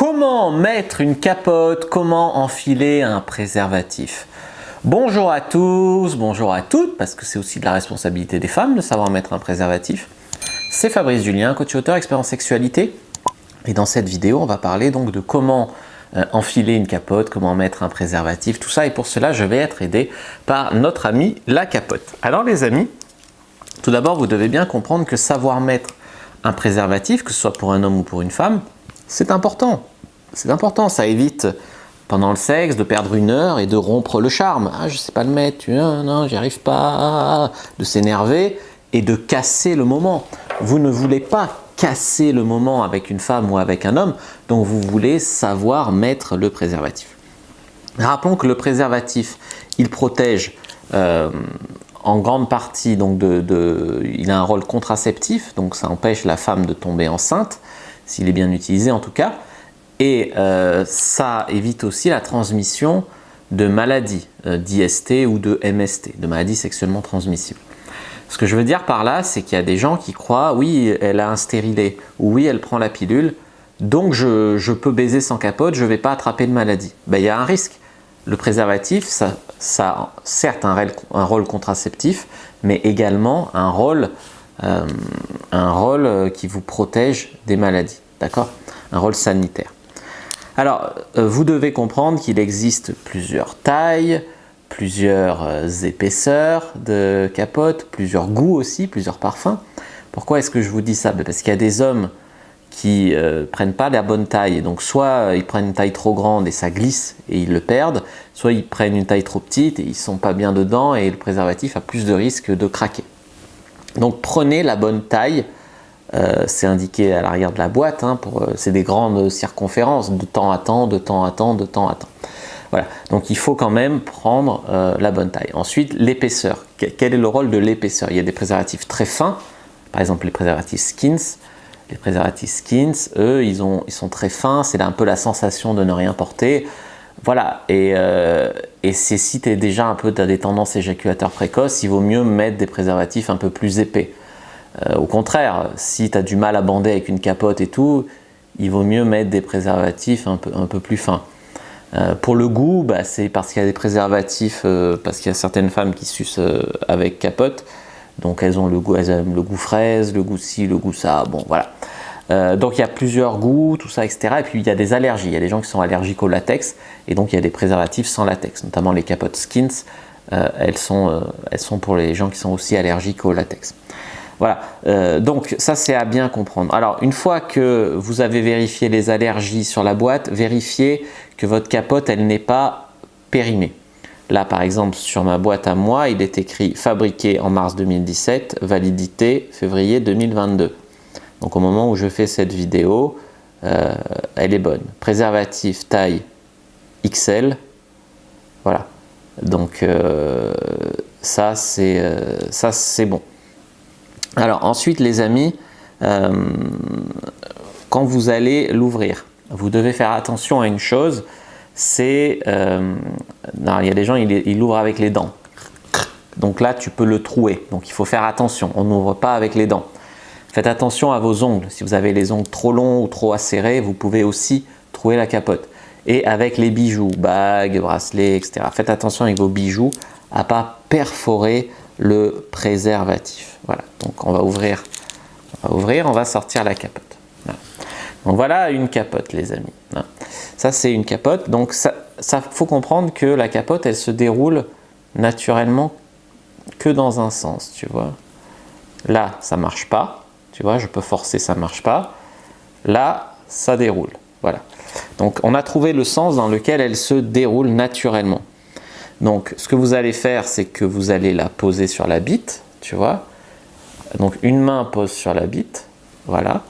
Comment mettre une capote? Comment enfiler un préservatif? Bonjour à tous, bonjour à toutes, parce que c'est aussi de la responsabilité des femmes de savoir mettre un préservatif. C'est Fabrice Julien, coach auteur, expert en sexualité. Et dans cette vidéo, on va parler donc de comment enfiler une capote, comment mettre un préservatif, tout ça. Et pour cela, je vais être aidé par notre ami la capote. Alors les amis, tout d'abord, vous devez bien comprendre que savoir mettre un préservatif, que ce soit pour un homme ou pour une femme, c'est important. C'est important, ça évite pendant le sexe de perdre une heure et de rompre le charme. Ah, je sais pas le mettre, non, j'y arrive pas, de s'énerver et de casser le moment. Vous ne voulez pas casser le moment avec une femme ou avec un homme, donc vous voulez savoir mettre le préservatif. Rappelons que le préservatif, il protège en grande partie, donc il a un rôle contraceptif, donc ça empêche la femme de tomber enceinte, s'il est bien utilisé en tout cas, et ça évite aussi la transmission de maladies d'IST ou de MST, de maladies sexuellement transmissibles. Ce que je veux dire par là, c'est qu'il y a des gens qui croient, oui, elle a un stérilet, ou oui, elle prend la pilule, donc je peux baiser sans capote, je ne vais pas attraper de maladie. Ben, il y a un risque. Le préservatif, ça a certes un rôle contraceptif, mais également un rôle qui vous protège des maladies, d'accord? Un rôle sanitaire. Alors, vous devez comprendre qu'il existe plusieurs tailles, plusieurs épaisseurs de capote, plusieurs goûts aussi, plusieurs parfums. Pourquoi est-ce que je vous dis ça? Parce qu'il y a des hommes qui prennent pas la bonne taille, et donc soit ils prennent une taille trop grande et ça glisse et ils le perdent, soit ils prennent une taille trop petite et ils sont pas bien dedans et le préservatif a plus de risque de craquer. Donc prenez la bonne taille, c'est indiqué à l'arrière de la boîte, hein, c'est des grandes circonférences, de temps à temps, de temps à temps, de temps à temps. Voilà, donc il faut quand même prendre la bonne taille. Ensuite, l'épaisseur. Quel est le rôle de l'épaisseur? Il y a des préservatifs très fins, par exemple les préservatifs Skins. Les préservatifs Skins, eux, ils sont très fins, c'est un peu la sensation de ne rien porter. Voilà, et si tu es déjà un peu, tu as des tendances éjaculateurs précoces, il vaut mieux mettre des préservatifs un peu plus épais. Au contraire, si tu as du mal à bander avec une capote et tout, il vaut mieux mettre des préservatifs un peu plus fins. Pour le goût, bah, c'est parce qu'il y a des préservatifs, parce qu'il y a certaines femmes qui sucent avec capote, donc elles aiment le goût fraise, le goût ci, le goût ça, bon voilà. Donc il y a plusieurs goûts, tout ça, etc. Et puis il y a des allergies, il y a des gens qui sont allergiques au latex, et donc il y a des préservatifs sans latex, notamment les capotes Skins, elles sont pour les gens qui sont aussi allergiques au latex. Voilà, donc ça c'est à bien comprendre. Alors une fois que vous avez vérifié les allergies sur la boîte, vérifiez que votre capote elle n'est pas périmée. Là par exemple sur ma boîte à moi, il est écrit fabriqué en mars 2017, validité février 2022. Donc au moment où je fais cette vidéo, elle est bonne. Préservatif taille XL, voilà. Donc ça c'est bon. Alors ensuite les amis, quand vous allez l'ouvrir, vous devez faire attention à une chose, c'est, il y a des gens, ils l'ouvrent avec les dents. Donc là tu peux le trouer, donc il faut faire attention, on n'ouvre pas avec les dents. Faites attention à vos ongles, si vous avez les ongles trop longs ou trop acérés, vous pouvez aussi trouer la capote. Et avec les bijoux, bagues, bracelets, etc. Faites attention avec vos bijoux à ne pas perforer le préservatif. Voilà, donc on va ouvrir, on va sortir la capote. Voilà. Donc voilà une capote les amis. Voilà. Ça c'est une capote, donc ça faut comprendre que la capote elle se déroule naturellement que dans un sens, tu vois. Là ça marche pas, tu vois, je peux forcer, ça marche pas. Là ça déroule, voilà. Donc on a trouvé le sens dans lequel elle se déroule naturellement. Donc, ce que vous allez faire, c'est que vous allez la poser sur la bite, tu vois. Donc, une main pose sur la bite, voilà.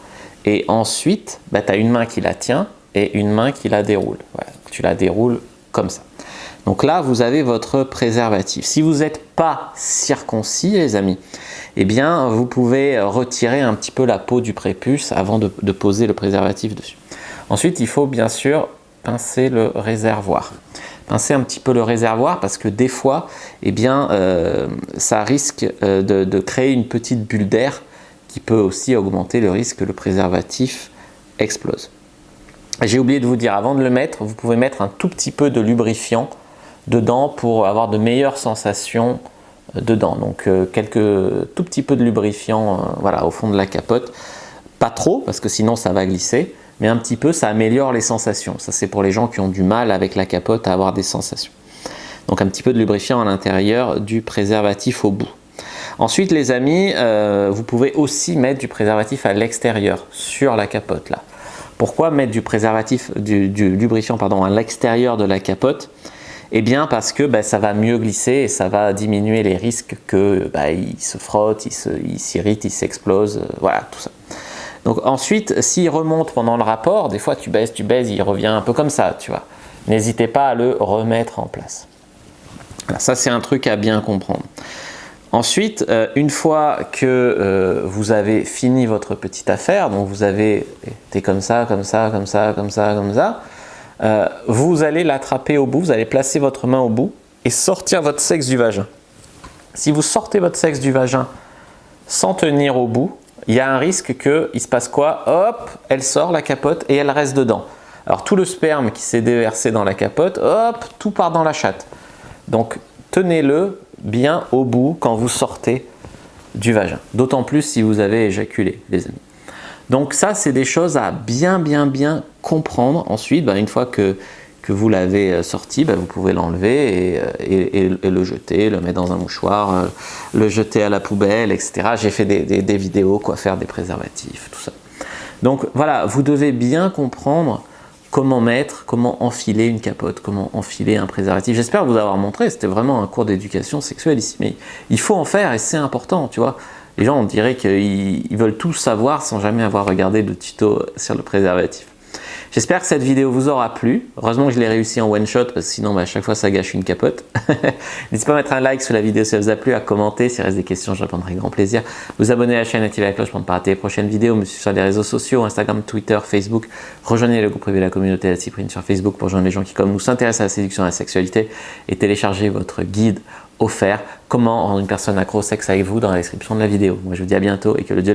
Et ensuite, bah, tu as une main qui la tient et une main qui la déroule. Voilà. Tu la déroules comme ça. Donc là, vous avez votre préservatif. Si vous n'êtes pas circoncis, les amis, eh bien, vous pouvez retirer un petit peu la peau du prépuce avant de poser le préservatif dessus. Ensuite, il faut bien sûr pincer le réservoir. Pincer un petit peu le réservoir parce que des fois, eh bien, ça risque de créer une petite bulle d'air qui peut aussi augmenter le risque que le préservatif explose. J'ai oublié de vous dire, avant de le mettre, vous pouvez mettre un tout petit peu de lubrifiant dedans pour avoir de meilleures sensations dedans. Donc quelques tout petit peu de lubrifiant voilà, au fond de la capote. Pas trop, parce que sinon ça va glisser, mais un petit peu, ça améliore les sensations. Ça, c'est pour les gens qui ont du mal avec la capote à avoir des sensations. Donc un petit peu de lubrifiant à l'intérieur du préservatif au bout. Ensuite, les amis, vous pouvez aussi mettre du préservatif à l'extérieur, sur la capote là. Pourquoi mettre du préservatif, du lubrifiant pardon, à l'extérieur de la capote? Eh bien parce que ça va mieux glisser et ça va diminuer les risques que il se frotte, il s'irrite, il s'explose, voilà tout ça. Donc ensuite, s'il remonte pendant le rapport, des fois tu baisses, il revient un peu comme ça, tu vois. N'hésitez pas à le remettre en place. Alors, ça c'est un truc à bien comprendre. Ensuite, une fois que vous avez fini votre petite affaire, donc vous avez été comme ça, comme ça, comme ça, comme ça, comme ça, vous allez l'attraper au bout, vous allez placer votre main au bout et sortir votre sexe du vagin. Si vous sortez votre sexe du vagin sans tenir au bout, il y a un risque qu'il se passe quoi? Hop, elle sort la capote et elle reste dedans. Alors tout le sperme qui s'est déversé dans la capote, hop, tout part dans la chatte. Donc tenez-le bien au bout quand vous sortez du vagin. D'autant plus si vous avez éjaculé, les amis. Donc ça, c'est des choses à bien comprendre. Ensuite, une fois que vous l'avez sorti, vous pouvez l'enlever et le jeter, le mettre dans un mouchoir, le jeter à la poubelle, etc. J'ai fait des vidéos, quoi faire des préservatifs, tout ça. Donc voilà, vous devez bien comprendre comment mettre, comment enfiler une capote, comment enfiler un préservatif. J'espère vous avoir montré, c'était vraiment un cours d'éducation sexuelle ici, mais il faut en faire et c'est important, tu vois. Les gens, on dirait qu'ils veulent tout savoir sans jamais avoir regardé le tuto sur le préservatif. J'espère que cette vidéo vous aura plu. Heureusement que je l'ai réussi en one shot parce que sinon à chaque fois ça gâche une capote. N'hésitez pas à mettre un like sous la vidéo si elle vous a plu, à commenter, s'il reste des questions, je répondrai avec grand plaisir. Vous abonner à la chaîne, activer la cloche pour ne pas rater les prochaines vidéos. Me suivre sur les réseaux sociaux, Instagram, Twitter, Facebook. Rejoignez le groupe privé de la communauté La Cyprine sur Facebook pour rejoindre les gens qui comme nous s'intéressent à la séduction et à la sexualité et télécharger votre guide offert Comment rendre une personne accro au sexe avec vous dans la description de la vidéo. Moi je vous dis à bientôt et que le Dieu